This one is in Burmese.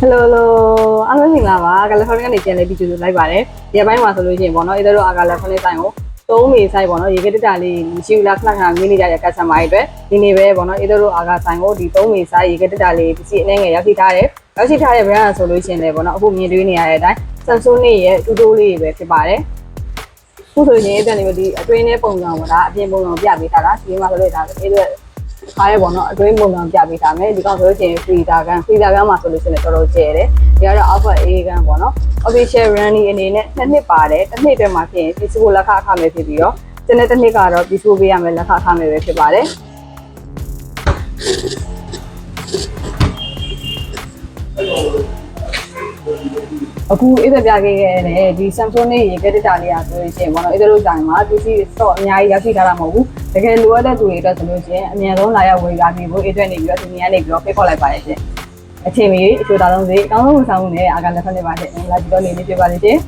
Hello hello အားလုံးမင်္ဂလာပါကလဖုန်းကနေပြန်လဲပြီးကြိုဆိုလိုက်ပါတယ်ဒီအပိုင်းမှာဆိုလို့ရှိရင်ပေါ့နော်အဲ့တို့အာကလဖုန်းလေးဆိုင်ကို3မေဆိုင်ပေါ့နော်ရေကတက်တာလေးမရှိဘူးလားခဏခဏမင်းနေကြတဲ့ customer တွေအတွက်ဒီနေ့ပဲပေါ့နော်အဲ့တို့အာကဆိုင်ကိုဒီ3မေဆိုင်ရေကတက်တာလေးပစ္စည်းအနည်းငယ်ရောက်ရှိထားတယ်ရောက်ရှိထားတဲ့ brand ဆိုလို့ရှိရင်လည်းပေါ့နော်အခုမြင်တွေ့နေရတဲ့အတိုင်း Samsung နဲ့ရဲ့တူတိုးလေးပဲဖြစ်ပါတယ်ခုဆိုရင်အဲ့တန်လေးဒီအတွင်းထဲပုံစံပေါ့ဒါအပြင်ပုံစံပြပေးထားတာဒီမှာဆိုလို့ဒါအဲ့တို့ခါရဲပေါ့နော်အတွင်းပုံစံပြပေးထားမယ်ဒီကောင်ဆိုလို့ရှိရင် freezer gun မှာဆိုလို့ရှိရင်တော်တော်ကျယ်တယ်ဒီကတော့ Alpha A gun ပေါ့နော် official running အနေနဲ့2နှစ်ပါတယ်တစ်နှစ်အတွင်းမှာဖြစ်ရင် PC ကိုလက်ခအခမဲ့ဖြစ်ပြီးတော့ကျန်တဲ့တစ်နှစ်ကတော့ PC ကိုပေးရမယ်လက်ခအခမဲ့ပဲဖြစ်ပါတယ်အခုအဲ့ဒါပြခဲ့တဲ့ဒီ Samsung နဲ့ရေကတက်တာလေးอ่ะဆိုလို့ရှိရင်ပေါ့နော်အဲ့တို့တိုင်းမှာ PC တော့အများကြီးရောက်ရှိထားတာမဟုတ်ဘူးတကယ်လိုအပ်တဲ့သူတွေအတွက်ဆိုလို့ရှိရင်အများဆုံးလာရောက်ဝယ်ရပြီးဖို့အဲ့အတွက်နေပြီးတော့ဒီနေ့ကနေပြီးတော့ဖိတ်ခေါ်လိုက်ပါတယ်ရှင်အချိန်မီအချို့သားလုံးစီအကောင်းဆုံးဝန်ဆောင်မှုနဲ့အာကလက်ဖက်နေပါတဲ့လာပြီးတော့နေနေပြပါလိမ့်ရှင်